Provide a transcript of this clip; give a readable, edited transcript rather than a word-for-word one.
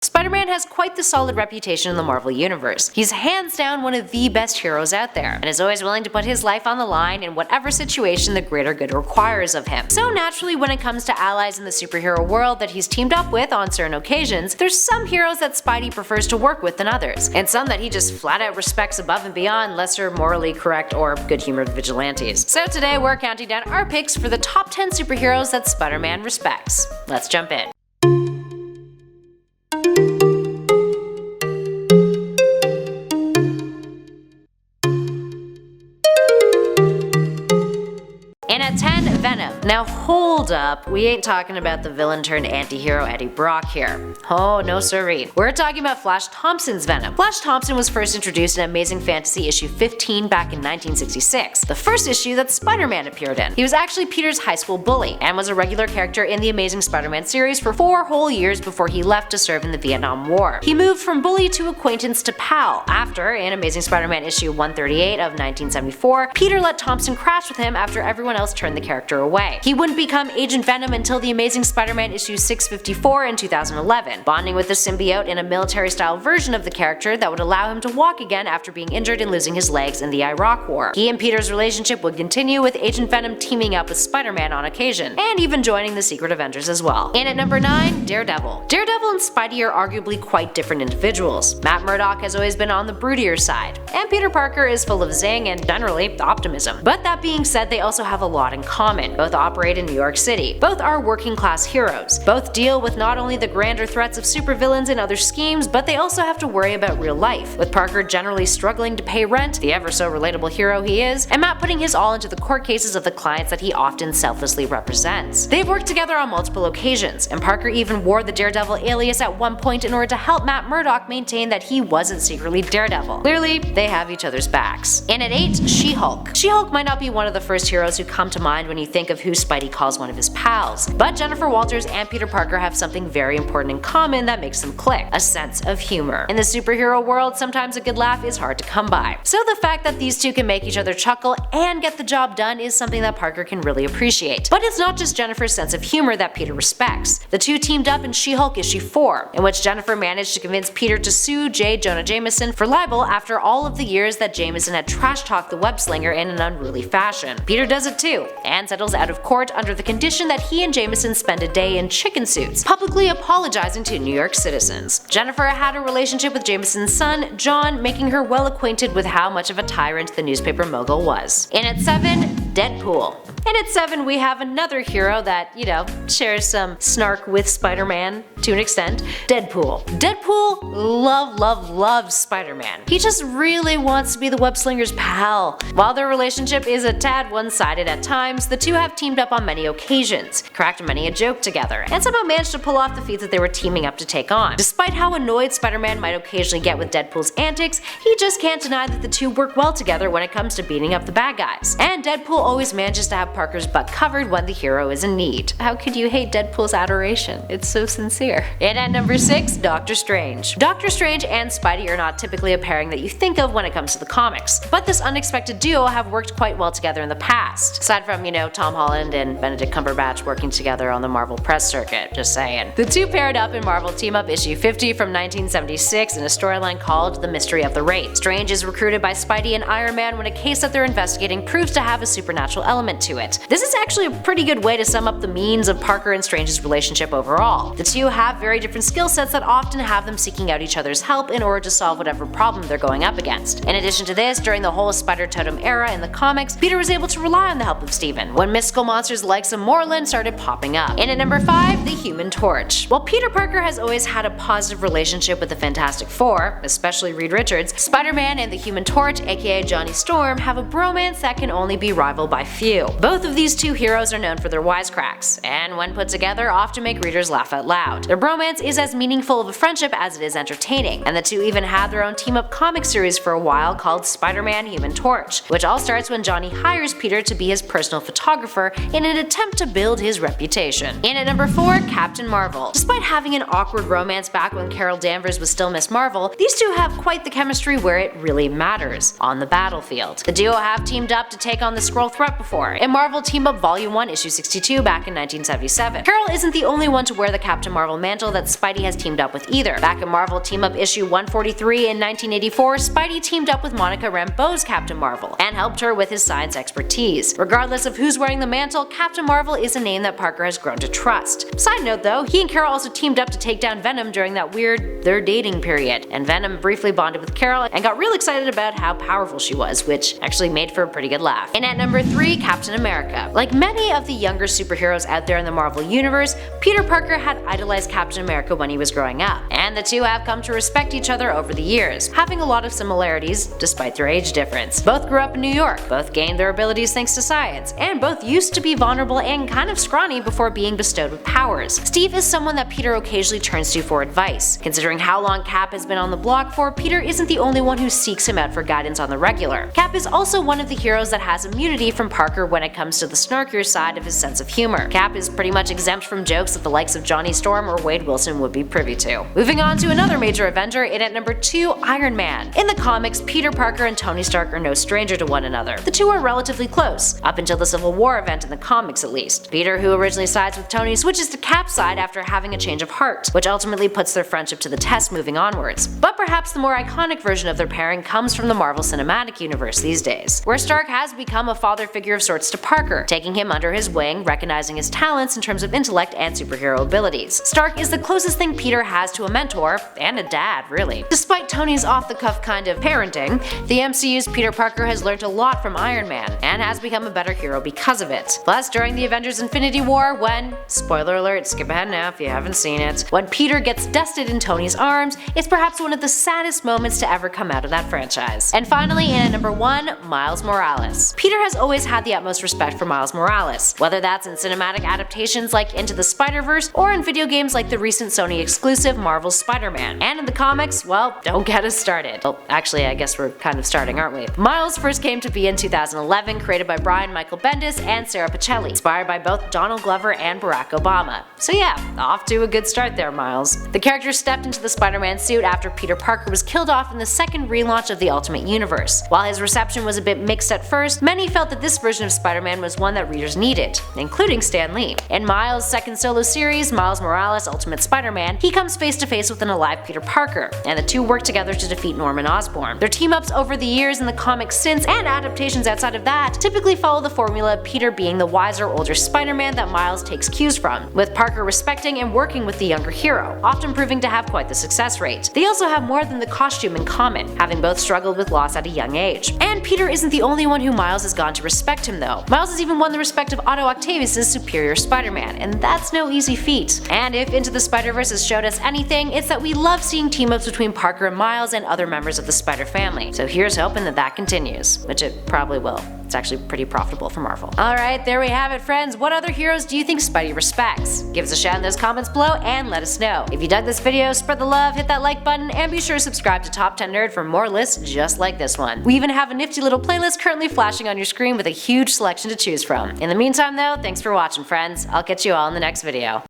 Spider-Man has quite the solid reputation in the Marvel Universe. He's hands down one of the best heroes out there, and is always willing to put his life on the line in whatever situation the greater good requires of him. So naturally, when it comes to allies in the superhero world that he's teamed up with on certain occasions, there's some heroes that Spidey prefers to work with than others, and some that he just flat out respects above and beyond lesser morally correct or good-humored vigilantes. So today we're counting down our picks for the top 10 superheroes that Spider-Man respects. Let's jump in. And at 10, Venom. Now hold up, we ain't talking about the villain turned anti-hero Eddie Brock here. Oh no siree. We're talking about Flash Thompson's Venom. Flash Thompson was first introduced in Amazing Fantasy issue 15 back in 1966, the first issue that Spider-Man appeared in. He was actually Peter's high school bully, and was a regular character in the Amazing Spider-Man series for 4 whole years before he left to serve in the Vietnam War. He moved from bully to acquaintance to pal after, in Amazing Spider-Man issue 138 of 1974, Peter let Thompson crash with him after everyone else turned the character away. He wouldn't become Agent Venom until the Amazing Spider-Man issue 654 in 2011, bonding with the symbiote in a military-style version of the character that would allow him to walk again after being injured and losing his legs in the Iraq War. He and Peter's relationship would continue, with Agent Venom teaming up with Spider-Man on occasion, and even joining the Secret Avengers as well. And at number 9, Daredevil. Daredevil and Spidey are arguably quite different individuals. Matt Murdock has always been on the broodier side, and Peter Parker is full of zing and generally optimism. But that being said, they also have a lot in common. Both operate in New York City. Both are working class heroes. Both deal with not only the grander threats of supervillains and other schemes, but they also have to worry about real life, with Parker generally struggling to pay rent, the ever so relatable hero he is, and Matt putting his all into the court cases of the clients that he often selflessly represents. They've worked together on multiple occasions, and Parker even wore the Daredevil alias at one point in order to help Matt Murdock maintain that he wasn't secretly Daredevil. Clearly, they have each other's backs. And at 8, She-Hulk. She-Hulk might not be one of the first heroes who come to mind when you think of who Spidey calls one of his pals, but Jennifer Walters and Peter Parker have something very important in common that makes them click: a sense of humor. In the superhero world, sometimes a good laugh is hard to come by, so the fact that these two can make each other chuckle and get the job done is something that Parker can really appreciate. But it's not just Jennifer's sense of humor that Peter respects. The two teamed up in She-Hulk issue 4, in which Jennifer managed to convince Peter to sue J. Jonah Jameson for libel after all of the years that Jameson had trash-talked the web-slinger in an unruly fashion. Peter does it too, and settles out of court under the condition that he and Jameson spend a day in chicken suits, publicly apologizing to New York citizens. Jennifer had a relationship with Jameson's son, John, making her well acquainted with how much of a tyrant the newspaper mogul was. And at 7, Deadpool. And at 7, we have another hero that, shares some snark with Spider-Man to an extent: Deadpool. Deadpool loves Spider-Man. He just really wants to be the web-slinger's pal. While their relationship is a tad one-sided at times, the two have teamed up on many occasions, cracked many a joke together, and somehow managed to pull off the feat that they were teaming up to take on. Despite how annoyed Spider-Man might occasionally get with Deadpool's antics, he just can't deny that the two work well together when it comes to beating up the bad guys. And Deadpool always manages to have Parker's butt covered when the hero is in need. How could you hate Deadpool's adoration? It's so sincere. And at number 6, Doctor Strange. Doctor Strange and Spidey are not typically a pairing that you think of when it comes to the comics, but this unexpected duo have worked quite well together in the past. Aside from, Tom Holland and Benedict Cumberbatch working together on the Marvel press circuit, just saying. The two paired up in Marvel Team Up issue 50 from 1976 in a storyline called The Mystery of the Wraith. Strange is recruited by Spidey and Iron Man when a case that they're investigating proves to have a supernatural element to it. This is actually a pretty good way to sum up the means of Parker and Strange's relationship overall. The two have very different skill sets that often have them seeking out each other's help in order to solve whatever problem they're going up against. In addition to this, during the whole Spider Totem era in the comics, Peter was able to rely on the help of Steven when mystical monsters like Morland started popping up. And at number 5, the Human Torch. While Peter Parker has always had a positive relationship with the Fantastic Four, especially Reed Richards, Spider-Man and the Human Torch, aka Johnny Storm, have a bromance that can only be rivaled by few. Both of these two heroes are known for their wisecracks, and when put together often make readers laugh out loud. Their bromance is as meaningful of a friendship as it is entertaining, and the two even had their own team-up comic series for a while called Spider-Man Human Torch, which all starts when Johnny hires Peter to be his personal photographer in an attempt to build his reputation. And at number 4, Captain Marvel. Despite having an awkward romance back when Carol Danvers was still Miss Marvel, these two have quite the chemistry where it really matters: on the battlefield. The duo have teamed up to take on the Skrull threat before. In Marvel Team Up Volume 1 Issue 62 back in 1977. Carol isn't the only one to wear the Captain Marvel mantle that Spidey has teamed up with either. Back in Marvel Team Up Issue 143 in 1984, Spidey teamed up with Monica Rambeau's Captain Marvel and helped her with his science expertise. Regardless of who's wearing the mantle, Captain Marvel is a name that Parker has grown to trust. Side note though, he and Carol also teamed up to take down Venom during that weird "they're dating" period, and Venom briefly bonded with Carol and got real excited about how powerful she was, which actually made for a pretty good laugh. And at number 3, Captain America. Like many of the younger superheroes out there in the Marvel Universe, Peter Parker had idolized Captain America when he was growing up, and the two have come to respect each other over the years, having a lot of similarities despite their age difference. Both grew up in New York, both gained their abilities thanks to science, and both used to be vulnerable and kind of scrawny before being bestowed with powers. Steve is someone that Peter occasionally turns to for advice. Considering how long Cap has been on the block for, Peter isn't the only one who seeks him out for guidance on the regular. Cap is also one of the heroes that has immunity from Parker when it comes to the snarkier side of his sense of humor. Cap is pretty much exempt from jokes that the likes of Johnny Storm or Wade Wilson would be privy to. Moving on to another major Avenger, and at number 2, Iron Man. In the comics, Peter Parker and Tony Stark are no stranger to one another. The two are relatively close, up until the Civil War event in the comics at least. Peter, who originally sides with Tony, switches to Cap's side after having a change of heart, which ultimately puts their friendship to the test moving onwards. But perhaps the more iconic version of their pairing comes from the Marvel Cinematic Universe these days, where Stark has become a father figure of sorts to Parker, taking him under his wing, recognizing his talents in terms of intellect and superhero abilities. Stark is the closest thing Peter has to a mentor, and a dad, really. Despite Tony's off-the-cuff kind of parenting, the MCU's Peter Parker has learned a lot from Iron Man, and has become a better hero because of it. Plus, during the Avengers Infinity War, when, spoiler alert, skip ahead now if you haven't seen it, when Peter gets dusted in Tony's arms, it's perhaps one of the saddest moments to ever come out of that franchise. And finally, in at number 1, Miles Morales. Peter has always had the utmost respect for Miles Morales, whether that's in cinematic adaptations like Into the Spider-Verse, or in video games like the recent Sony exclusive Marvel's Spider-Man. And in the comics, well, don't get us started. Well, actually, I guess we're kind of starting, aren't we? Miles first came to be in 2011, created by Brian Michael Bendis and Sarah Pichelli, inspired by both Donald Glover and Barack Obama. So yeah, off to a good start there, Miles. The character stepped into the Spider-Man suit after Peter Parker was killed off in the second relaunch of the Ultimate Universe. While his reception was a bit mixed at first, many felt that this version of Spider-Man was one that readers needed, including Stan Lee. In Miles' second solo series, Miles Morales Ultimate Spider-Man, he comes face to face with an alive Peter Parker, and the two work together to defeat Norman Osborn. Their team-ups over the years in the comics since, and adaptations outside of that, typically follow the formula of Peter being the wiser, older Spider-Man that Miles takes cues from, with Parker respecting and working with the younger hero, often proving to have quite the success rate. They also have more than the costume in common, having both struggled with loss at a young age. And Peter isn't the only one who Miles has gone to respect him though. Miles has even won the respect of Otto Octavius' superior Spider-Man, and that's no easy feat. And if Into the Spider-Verse has showed us anything, it's that we love seeing team-ups between Parker and Miles and other members of the Spider family. So here's hoping that that continues, which it probably will. It's actually pretty profitable for Marvel. Alright, there we have it, friends. What other heroes do you think Spidey respects? Give us a shout in those comments below and let us know. If you dug this video, spread the love, hit that like button, and be sure to subscribe to Top 10 Nerd for more lists just like this one. We even have a nifty little playlist currently flashing on your screen with a huge selection to choose from. In the meantime though, thanks for watching, friends. I'll catch you all in the next video.